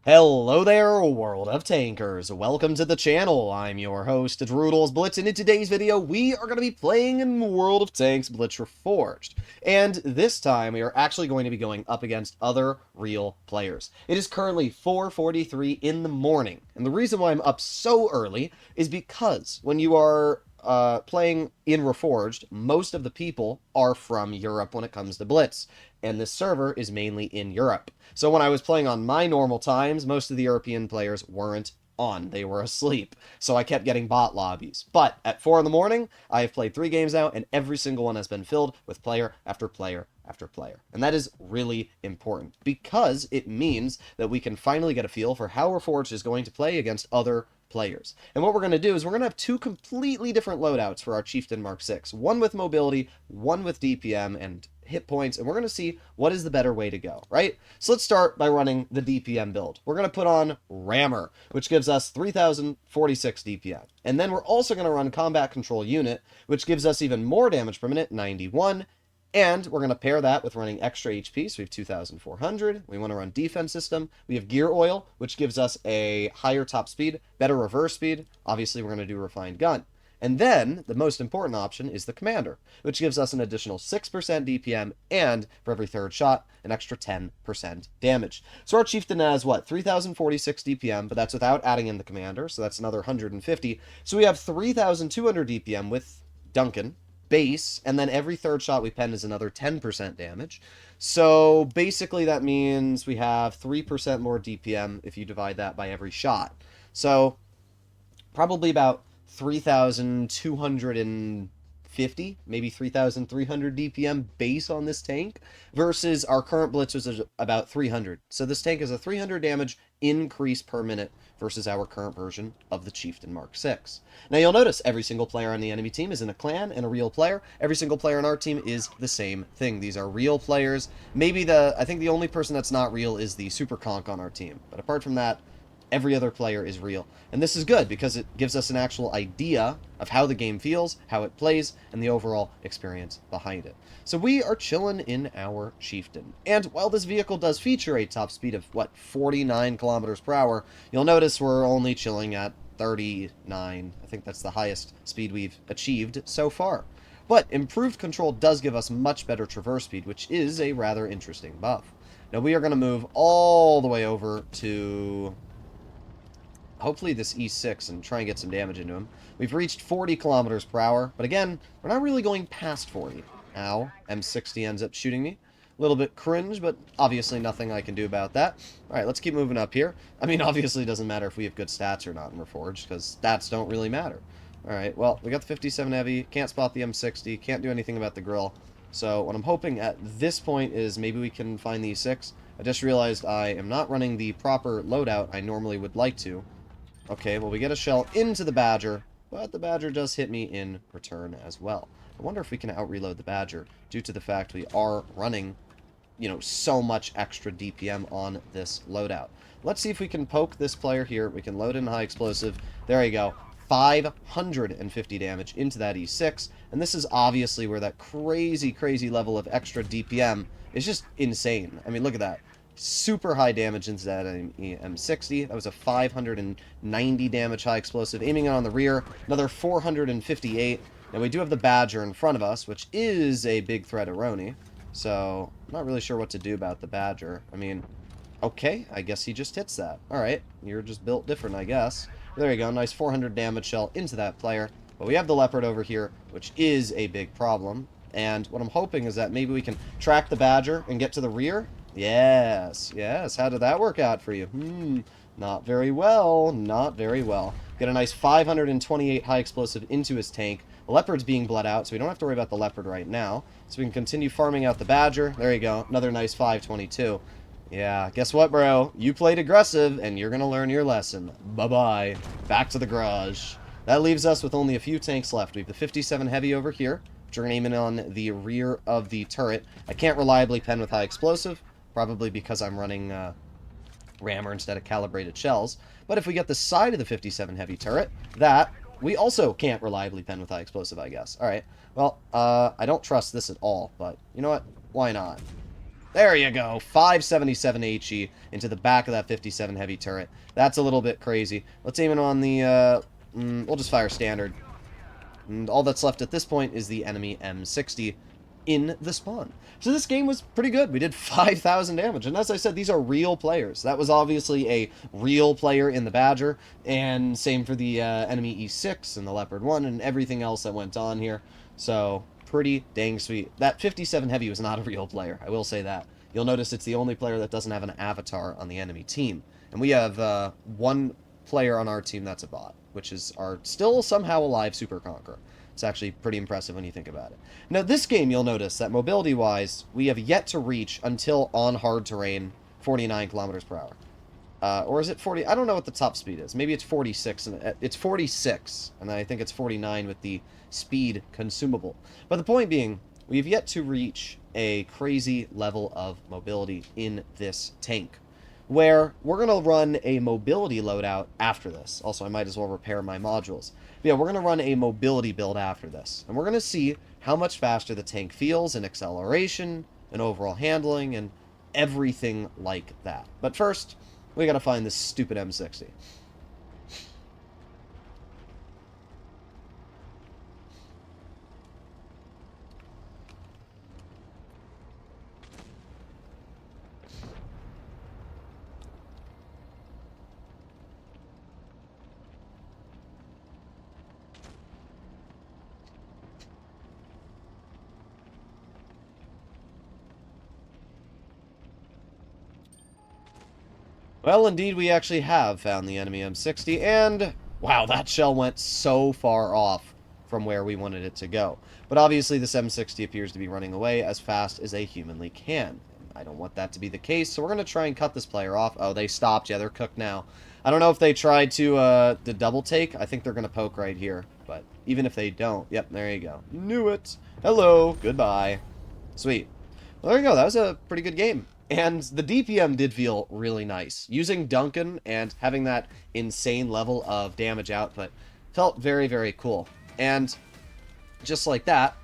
Hello there, world of tankers. Welcome to the channel. I'm your host, Droodles Blitz, and in today's video, we are going to be playing in World of Tanks Blitz Reforged. And this time, we are actually going to be going up against other real players. It is currently 4:43 in the morning, and the reason why I'm up so early is because when you are playing in Reforged, most of the people are from Europe when it comes to Blitz, and this server is mainly in Europe. So when I was playing on my normal times, most of the European players weren't on. They were asleep. So I kept getting bot lobbies. But at 4 in the morning, I have played 3 games now, and every single one has been filled with player after player after player. And that is really important because it means that we can finally get a feel for how Reforged is going to play against other players. And what we're going to do is we're going to have 2 completely different loadouts for our Chieftain Mark 6. One with mobility, one with DPM and hit points, and we're going to see what is the better way to go, right? So let's start by running the DPM build. We're going to put on Rammer, which gives us 3046 DPM. And then we're also going to run Combat Control Unit, which gives us even more damage per minute, 91. And we're going to pair that with running extra HP, so we have 2,400. We want to run Defense System. We have Gear Oil, which gives us a higher top speed, better reverse speed. Obviously, we're going to do Refined Gun. And then, the most important option is the Commander, which gives us an additional 6% DPM, and for every third shot, an extra 10% damage. So our Chieftain has, what, 3,046 DPM, but that's without adding in the Commander, so that's another 150. So we have 3,200 DPM with Duncan, base, and then every third shot we pen is another 10% damage. So basically that means we have 3% more DPM if you divide that by every shot. So probably about 3,250, maybe 3,300 DPM base on this tank versus our current blitz is about 300. So this tank is a 300 damage increase per minute versus our current version of the Chieftain Mark 6. Now you'll notice every single player on the enemy team is in a clan and a real player. Every single player on our team is the same thing. These are real players. Maybe I think the only person that's not real is the Super Conk on our team. But apart from that, every other player is real. And this is good because it gives us an actual idea of how the game feels, how it plays, and the overall experience behind it. So we are chilling in our Chieftain. And while this vehicle does feature a top speed of, 49 kilometers per hour, you'll notice we're only chilling at 39. I think that's the highest speed we've achieved so far. But improved control does give us much better traverse speed, which is a rather interesting buff. Now we are going to move all the way over to hopefully this E6 and try and get some damage into him. We've reached 40 kilometers per hour, but again, we're not really going past 40. Ow, M60 ends up shooting me. A little bit cringe, but obviously nothing I can do about that. Alright, let's keep moving up here. I mean, obviously it doesn't matter if we have good stats or not in Reforged, because stats don't really matter. Alright, well, we got the 57 heavy, can't spot the M60, can't do anything about the grill. So what I'm hoping at this point is maybe we can find the E6. I just realized I am not running the proper loadout I normally would like to. Okay, well, we get a shell into the Badger, but the Badger does hit me in return as well. I wonder if we can out-reload the Badger due to the fact we are running, so much extra DPM on this loadout. Let's see if we can poke this player here. We can load in high explosive. There you go. 550 damage into that E6, and this is obviously where that crazy level of extra DPM is just insane. I mean, look at that. Super high damage into that M60. That was a 590 damage high explosive. Aiming it on the rear, another 458. Now we do have the Badger in front of us, which is a big threat of Roni. So, I'm not really sure what to do about the Badger. I mean, okay, I guess he just hits that. Alright, you're just built different, I guess. There you go, nice 400 damage shell into that player. But we have the Leopard over here, which is a big problem. And what I'm hoping is that maybe we can track the Badger and get to the rear. Yes. How did that work out for you? Not very well. Not very well. Get a nice 528 high explosive into his tank. The Leopard's being bled out, so we don't have to worry about the Leopard right now. So we can continue farming out the Badger. There you go. Another nice 522. Yeah, guess what, bro? You played aggressive, and you're going to learn your lesson. Bye-bye. Back to the garage. That leaves us with only a few tanks left. We have the 57 heavy over here, which we're going to aim in on the rear of the turret. I can't reliably pen with high explosive. Probably because I'm running rammer instead of calibrated shells. But if we get the side of the 57 heavy turret, that we also can't reliably pen with high explosive, I guess. Alright, well, I don't trust this at all, but you know what? Why not? There you go. 577 HE into the back of that 57 heavy turret. That's a little bit crazy. Let's aim it on the... we'll just fire standard. And all that's left at this point is the enemy M60 in the spawn. So this game was pretty good. We did 5,000 damage. And as I said, these are real players. That was obviously a real player in the Badger. And same for the enemy E6 and the Leopard 1 and everything else that went on here. So pretty dang sweet. That 57 Heavy was not a real player. I will say that. You'll notice it's the only player that doesn't have an avatar on the enemy team. And we have one player on our team that's a bot, which is our still somehow alive Super Conqueror. It's actually pretty impressive when you think about it. Now, this game, you'll notice that mobility-wise, we have yet to reach, until on hard terrain, 49 kilometers per hour. Or is it 40? I don't know what the top speed is. Maybe it's 46. It's 46, and I think it's 49 with the speed consumable. But the point being, we have yet to reach a crazy level of mobility in this tank, where we're going to run a mobility loadout after this. Also, I might as well repair my modules. But yeah, we're going to run a mobility build after this, and we're going to see how much faster the tank feels in acceleration and overall handling and everything like that. But first, we got to find this stupid M60. Well, indeed, we actually have found the enemy M60, and wow, that shell went so far off from where we wanted it to go. But obviously, this M60 appears to be running away as fast as they humanly can. I don't want that to be the case, so we're going to try and cut this player off. Oh, they stopped. Yeah, they're cooked now. I don't know if they tried to double take. I think they're going to poke right here, but even if they don't, yep, there you go. Knew it. Hello. Goodbye. Sweet. Well, there you go. That was a pretty good game. And the DPM did feel really nice. Using Duncan and having that insane level of damage output felt very, very cool. And just like that,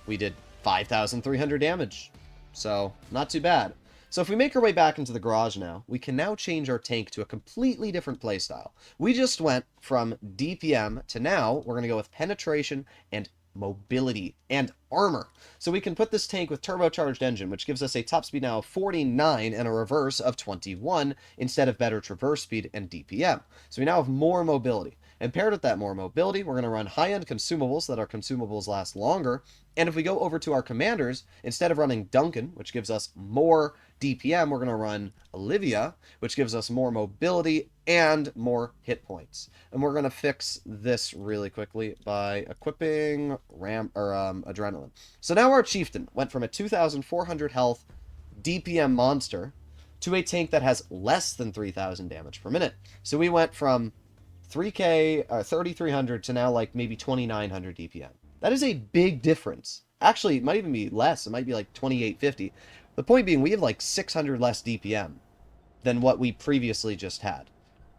we did 5,300 damage. So, not too bad. So if we make our way back into the garage now, we can now change our tank to a completely different playstyle. We just went from DPM to now, we're going to go with penetration and mobility and armor. So we can put this tank with turbocharged engine, which gives us a top speed now of 49 and a reverse of 21 instead of better traverse speed and DPM. So we now have more mobility. And paired with that more mobility, we're going to run high-end consumables so that our consumables last longer. And if we go over to our commanders, instead of running Duncan, which gives us more DPM, we're going to run Olivia, which gives us more mobility and more hit points. And we're going to fix this really quickly by equipping Adrenaline. So now our Chieftain went from a 2,400 health DPM monster to a tank that has less than 3,000 damage per minute. So we went from 3K, 3,300 to now like maybe 2,900 DPM. That is a big difference. Actually, it might even be less. It might be like 2,850. The point being, we have like 600 less DPM than what we previously just had.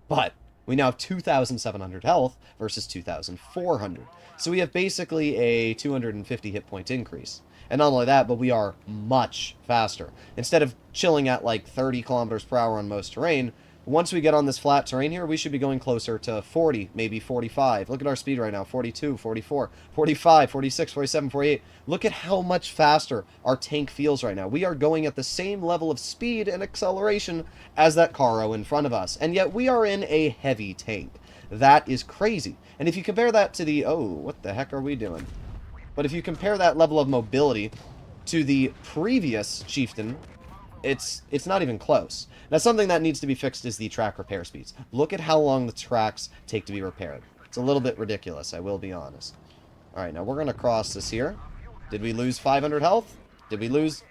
But we now have 2,700 health versus 2,400. So we have basically a 250 hit point increase. And not only that, but we are much faster. Instead of chilling at like 30 kilometers per hour on most terrain, once we get on this flat terrain here, we should be going closer to 40, maybe 45. Look at our speed right now, 42, 44, 45, 46, 47, 48. Look at how much faster our tank feels right now. We are going at the same level of speed and acceleration as that Caro in front of us. And yet we are in a heavy tank. That is crazy. And if you compare that to the... Oh, what the heck are we doing? But if you compare that level of mobility to the previous Chieftain, it's not even close. Now, something that needs to be fixed is the track repair speeds. Look at how long the tracks take to be repaired. It's a little bit ridiculous, I will be honest. Alright, now we're going to cross this here. Did we lose 500 health? Did we lose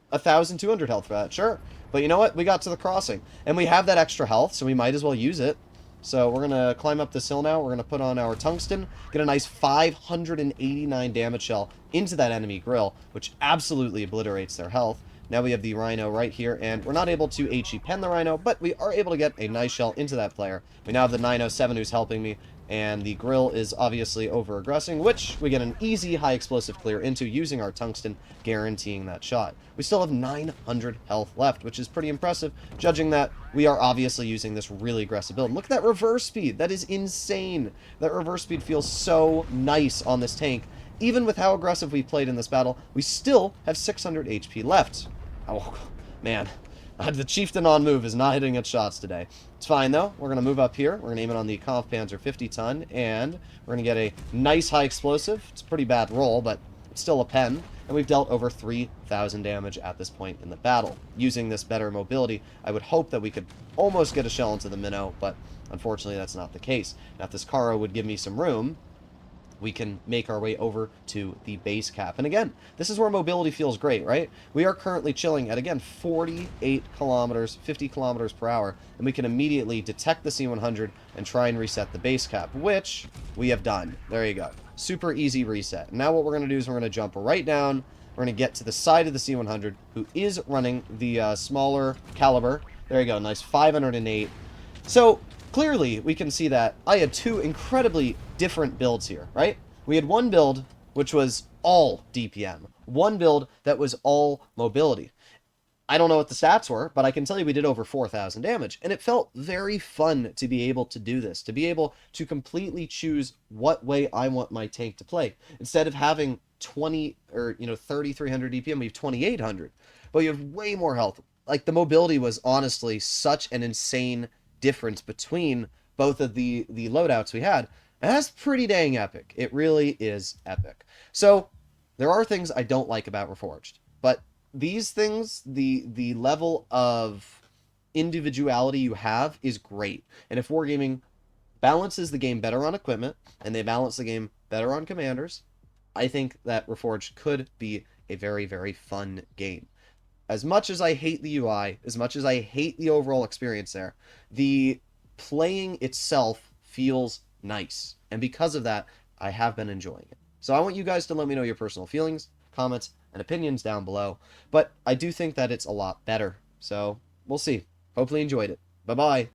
1,200 health for that? Sure. But you know what? We got to the crossing. And we have that extra health, so we might as well use it. So we're going to climb up this hill now. We're going to put on our tungsten, get a nice 589 damage shell into that enemy grill, which absolutely obliterates their health. Now we have the Rhino right here, and we're not able to HE pen the Rhino, but we are able to get a nice shell into that player. We now have the 907 who's helping me, And the grill is obviously over-aggressing, which we get an easy high explosive clear into using our tungsten, guaranteeing that shot. We still have 900 health left, which is pretty impressive, judging that we are obviously using this really aggressive build. And look at that reverse speed. That is insane. That reverse speed feels so nice on this tank. Even with how aggressive we played in this battle, we still have 600 HP left. Oh, man. The Chieftain on move is not hitting its shots today. It's fine, though. We're going to move up here. We're going to aim it on the Kampfpanzer 50-ton, and we're going to get a nice high explosive. It's a pretty bad roll, but it's still a pen. And we've dealt over 3,000 damage at this point in the battle. Using this better mobility, I would hope that we could almost get a shell into the minnow, but unfortunately that's not the case. Now, if this Karo would give me some room, we can make our way over to the base cap. And again, this is where mobility feels great, right? We are currently chilling at, again, 48 kilometers, 50 kilometers per hour, and we can immediately detect the C-100 and try and reset the base cap, which we have done. There you go. Super easy reset. Now what we're going to do is we're going to jump right down. We're going to get to the side of the C-100, who is running the smaller caliber. There you go. Nice 508. So clearly, we can see that I had two incredibly different builds here, right? We had one build, which was all DPM. One build that was all mobility. I don't know what the stats were, but I can tell you we did over 4,000 damage. And it felt very fun to be able to do this, to be able to completely choose what way I want my tank to play. Instead of having 20 or, 3,300 DPM, we have 2,800. But you have way more health. Like, the mobility was honestly such an insane difference between both of the loadouts we had. And that's pretty dang epic. It really is epic. So there are things I don't like about Reforged, but these things, the level of individuality you have is great. And if Wargaming balances the game better on equipment and they balance the game better on commanders, I think that Reforged could be a very, very fun game. As much as I hate the UI, as much as I hate the overall experience there, the playing itself feels nice. And because of that, I have been enjoying it. So I want you guys to let me know your personal feelings, comments, and opinions down below. But I do think that it's a lot better. So we'll see. Hopefully you enjoyed it. Bye-bye.